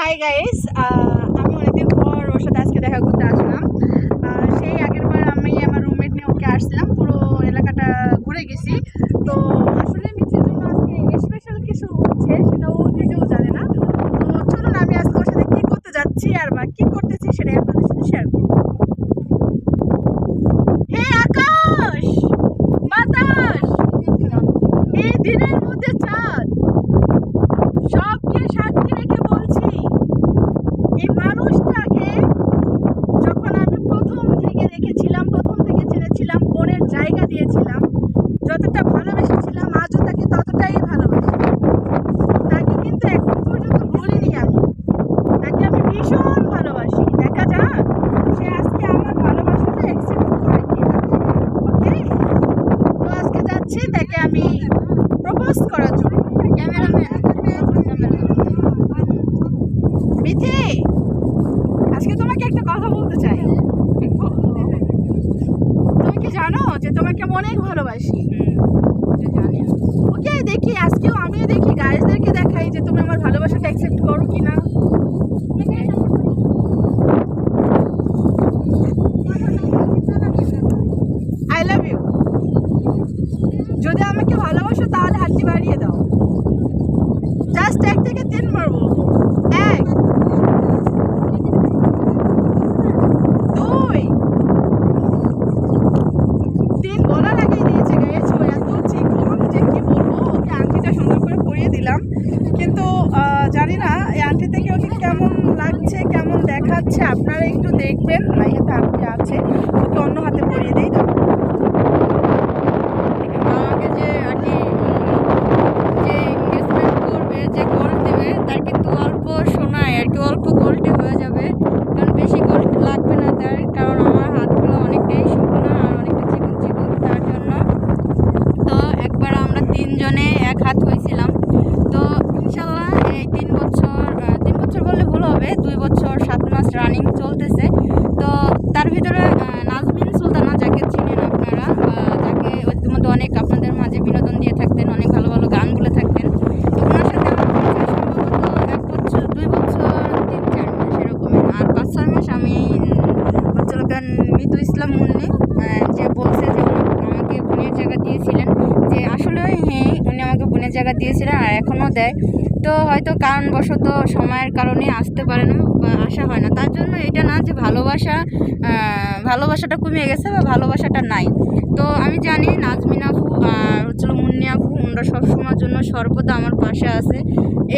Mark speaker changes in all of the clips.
Speaker 1: Hi guys, আমি অনেকদিন পর ওর সাথে আজকে দেখা করতে আসলাম। সেই আগের বার আমি আমার রুমমেট নিয়ে ওকে আসছিলাম, পুরো এলাকাটা ঘুরে গেছি। তো আসলে মিচির জন্য আজকে স্পেশাল কিছু হচ্ছে, সেটা ও নিজেও জানে না। তো চলুন আমি আজকে ওর সাথে কী করতে যাচ্ছি আর বা কী করতেছি সেটাই আপনাদের সাথে শেয়ার করবো। হে আকাশ, বাতাস, এই দিনের মধ্যে চাঁদ, সবকে সাক্ষী রেখে বলছি, এই মানুষটাকে যখন আমি প্রথম থেকে দেখেছিলাম, প্রথম থেকে চিনেছিলাম, মনের জায়গা দিয়েছিলাম, যতটা ভালোবেসেছিলাম আজও তাকে ততটাই ভালোবাসি। তাকে কিন্তু এখন পর্যন্ত ভুলিনি আমি, তাকে আমি ভীষণ ভালোবাসি। দেখা যাক সে আজকে আমার ভালোবাসাটা অ্যাকসেপ্ট করে কিনা। ওকে, তো আজকে যাচ্ছি তাকে আমি প্রপোজ করার জন্য। মিথি, আজকে তোমাকে একটা কথা বলতে চাই। তুমি কি জানো যে তোমাকে আমি অনেক ভালোবাসি? ওকে, দেখি আজকেও আমিও দেখি, গাইজদেরকে দেখাই যে তুমি আমার ভালোবাসাটা অ্যাকসেপ্ট করো কিনা। I love you. যদি আমাকে ভালোবাসো তাহলে হাতটি বাড়িয়ে দাও। জাস্ট 1 থেকে 3 বার বলবো। 1, 2, 3 বলার আগেই দিয়েছে গাইস। ও এত চিকন যে কি বলবো। ওকে আংটিটা সুন্দর করে পরিয়ে দিলাম, কিন্তু জানি না এই আংটি থেকে ওকে কেমন লাগছে, কেমন দেখাচ্ছে। আপনারা একটু দেখবেন। এই হাতে আংটি আছে, ওকে অন্য হাতে পরিয়ে দিই।
Speaker 2: আমাকে যে আর কি যে এঙ্গেজমেন্ট করবে, যে গোল্ড দেবে, তার কিন্তু অল্প সোনায় আর কি অল্প গোল্ডে হয়ে যাবে, কারণ বেশি গোল্ড লাগবে না তার, কারণ আমার হাতগুলো অনেকটাই শুকনো আর অনেকটা চিকন চিকন, তার জন্য। তো একবার আমরা 3 জনে এক হাত হয়েছিলাম। তো ইনশাল্লাহ এই 3 বছর বললে ভুল হবে, 2 বছর 7 মাস রানিং চলতেছে। তো তার ভিতরে নাজমিন সুলতানা, যাকে চিনেন আপনারা, যাকে ইতিমধ্যে অনেক আপনাদের মাঝে বিনোদন দিয়ে থাকতেন, অনেক ভালো ভালো গান বলে থাকতেন। তো ওনার সাথে আমার পরিচয় সম্ভবত 1 বছর 2 বছর 3-4 মাস এরকমের। আর 5-6 মাস আমি হচ্ছে মিতু ইসলাম মুন্নি, যে বলছে যে আমাকে বোনের জায়গা দিয়েছিলেন, যে আসলে হ্যাঁ উনি আমাকে বোনের জায়গা দিয়েছিলেন আর এখনও দেয়। তো হয়তো কারণবশত সময়ের কারণে আসতে পারে না বা আসা হয় না, তার জন্য এটা না যে ভালোবাসাটা কমে গেছে বা ভালোবাসাটা নাই। তো আমি জানি নাজমিন আপু আর হচ্ছিল মুন্নি আপু, ওনারা সবসময়ের জন্য সর্বদা আমার পাশে আছে।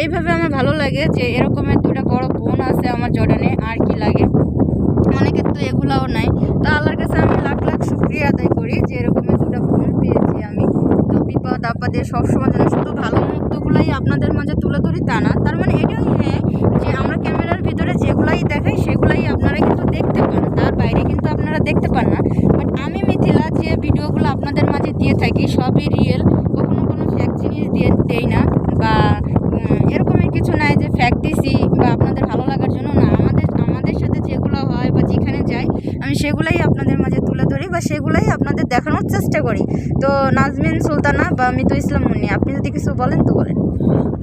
Speaker 2: এইভাবে আমার ভালো লাগে যে এরকমের 2টা বড় বোন আছে আমার জর্ডানে, আর কি লাগে। অনেকের তো এগুলাও নাই। তো আল্লাহর কাছে আমি লাখ লাখ শুকরিয়া আদায় করি যে এরকমের 2টা বোন পেয়েছি আমি। তো বিপদ আপদে সবসময় যেন শুধু ভালো মুহূর্তগুলাই আপনাদের মাঝে তুলে ধরি তা না, তার মানে এটাই হ্যাঁ যে আমরা ক্যামেরার ভিতরে যেগুলাই দেখাই সেগুলাই আপনারা কিন্তু দেখতে পান, তার বাইরে কিন্তু আপনারা দেখতে পান না। বাট আমি মিথিলা যে ভিডিওগুলো আপনাদের মাঝে দিয়ে থাকি সবই রিয়েল, কখনো কোনো ফ্যাক জিনিস দেই না, বা এরকমের কিছু নাই যে ফ্যাক দিছি বা আপনাদের ভালো লাগার জন্য না। আমাদের সাথে যেগুলো হয় বা যেখানে যাই আমি সেগুলাই আপনাদের মাঝে তুলে ধরি বা সেগুলাই আপনাদের দেখানোর চেষ্টা করি। তো নাজমিন সুলতানা বা মিতু ইসলাম মুন্নি, আপনি যদি কিছু বলেন তো বলেন।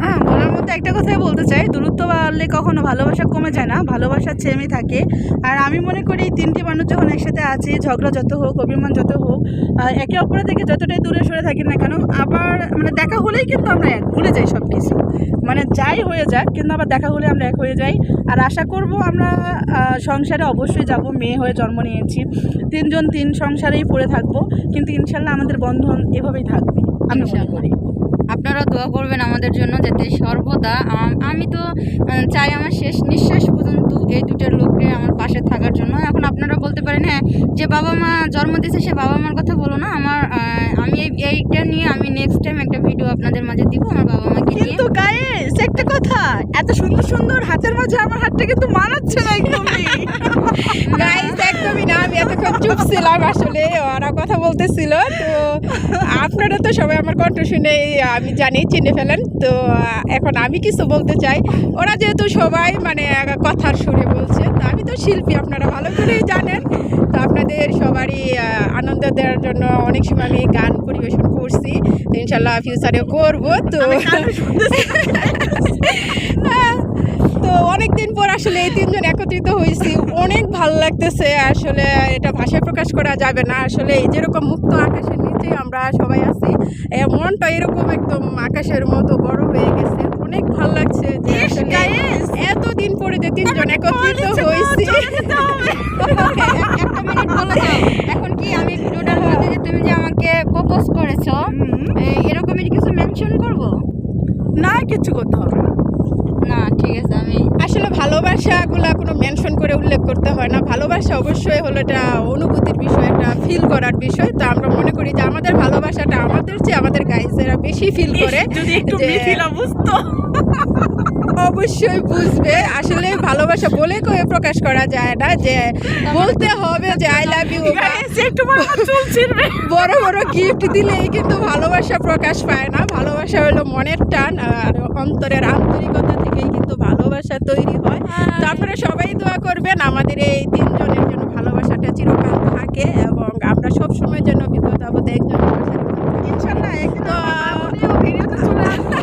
Speaker 1: হ্যাঁ, বলার মধ্যে একটা কথাই বলতে চাই, দূরত্ব বাড়লে কখনো ভালোবাসা কমে যায় না, ভালোবাসা সেমই থাকে। আর আমি মনে করি 3টি মানুষ যখন একসাথে আছি, ঝগড়া যত হোক, অভিমান যত হোক, একে অপরের থেকে যতটাই দূরে সরে থাকি না কেন, আবার মানে দেখা হলেই কিন্তু আমরা এক ভুলে যাই সব কিছু। মানে যাই হয়ে যাক, কিন্তু আবার দেখা হলে আমরা এক হয়ে যাই। আর আশা করব আমরা সংসারে অবশ্যই যাব, মেয়ে হয়ে জন্ম নিয়েছি, 3 জন 3 সংসারেই পড়ে থাকবো, কিন্তু ইনশাল্লাহ আমাদের বন্ধন এভাবেই থাকবে আমি মনে করি।
Speaker 2: আপনারা দোয়া করবেন আমাদের জন্য, যাতে সর্বদা আমি তো চাই আমার শেষ নিঃশ্বাস পর্যন্ত এই 2টার লোককে আমার পাশে থাকার জন্য। এখন আপনারা বলতে পারেন হ্যাঁ, যে বাবা মা জন্ম দিয়েছে সে বাবা মার কথা বলো না। আমি এইটা নিয়ে আমি নেক্সট টাইম একটা ভিডিও আপনাদের মাঝে দিব আমার বাবা মাকে নিয়ে।
Speaker 1: কিন্তু গাইস একটা কথা, এত সুন্দর সুন্দর হাতের মাঝে আমার হাতটা কিন্তু মানাচ্ছে না একদমই।
Speaker 3: গাইস একদমই না, আমি এতক্ষণ চুপ ছিলাম, আসলে ওরা কথা বলতেছিল। তো আপনারা তো সবাই আমার কণ্ঠ শুনে আমি জানি চিনে ফেলেন। তো এখন আমি কিছু বলতে চাই। ওরা যেহেতু সবাই মানে কথার সুরে বলছে, তো আমি তো শিল্পী, আপনারা ভালো করেই জানেন। তো আপনাদের সবারই আনন্দ দেওয়ার জন্য অনেক সময় আমি গান পরিবেশন করছি, তো ইনশাল্লাহ ফিউচারেও করবো। তো তো অনেক আসলে এই তিনজন একত্রিত হয়েছি, অনেক ভালো লাগতেছে। আসলে এটা ভাষায় প্রকাশ করা যাবে না। আসলে এই যেরকম মুক্ত আকাশের নিচে আমরা সবাই আছি, মনটা এরকম একদম আকাশের মতো বড় হয়ে গেছে। অনেক ভালো লাগছে যে আসলে এতদিন পরে যে তিনজন একত্রিত হয়েছি।
Speaker 2: একটা মিনিট বলে দাও, এখন কি আমি ভিডিওটার মধ্যে যে তুমি যে আমাকে প্রপোজ করেছো এরকমই কিছু মেনশন করব?
Speaker 1: না, কিছু করতে হবে না।
Speaker 2: না ঠিক আছে, আমি
Speaker 3: আসলে ভালোবাসাগুলা কোনো মেনশন করে উল্লেখ করতে হয় না। ভালোবাসা অবশ্যই হলো এটা অনুভূতির বিষয়, একটা ফিল করার বিষয়। তো আমরা মনে করি যে আমাদের ভালোবাসাটা আমাদের চেয়ে আমাদের গাইজেরা বেশি ফিল করে।
Speaker 1: যদি একটু
Speaker 3: যে
Speaker 1: মিথিলা বুঝতো।
Speaker 3: অবশ্যই বুঝবে। আসলে ভালোবাসা বলে কয়ে প্রকাশ করা যায় না, যে বলতে হবে যে আই লাভ ইউ।
Speaker 1: Guys, একটু বড় চুল ছিঁড়বে।
Speaker 3: বড় বড় গিফট দিলেই কিন্তু ভালোবাসা প্রকাশ পায় না। ভালোবাসা হলো মনের টান আর অন্তরের আন্তরিকতা থেকেই কিন্তু ভালোবাসা তৈরি হয়। তো আপনারা সবাই দোয়া করবেন আমাদের এই তিনজনের জন্য ভালোবাসাটা চিরকাল থাকে এবং আমরা সব সময় যেন বিপদ আপদে একজন
Speaker 1: ইনশাআল্লাহ একদিন ভিডিওতে চলে আসবে।